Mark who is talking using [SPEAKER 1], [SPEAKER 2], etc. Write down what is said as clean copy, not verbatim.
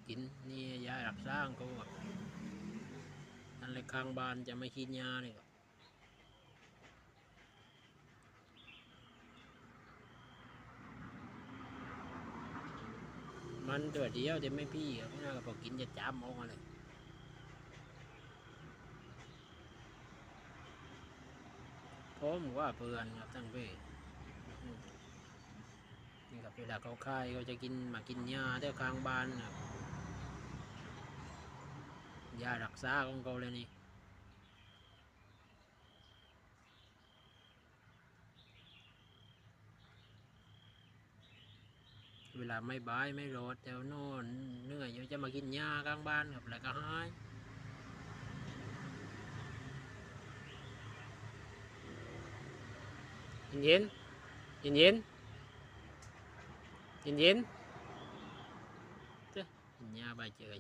[SPEAKER 1] กินนี่ยารักษาเขาก็นั่นเลยข้างบ้านจะไม่กินยาเลยก็มันตัวเดียวแต่ไม่พี่ก็น่าก็พอกินจะจามออกมาเลยพร้อมว่าเพื่อนครับทั้งพี่นี่กับเวลาเขาค่ายเขาจะกินมากินยาแถวข้างบ้านครับยารักษาของเขาเลยนี่เวลาไม่บายไม่รอดแต่โน่นเหนื่อยอยู่จะมากินยาข้างบ้านครับแล้วก็หายเย็นเย็นเย็นเย็นเย็นเย็นเจ้ากินยาใบเจย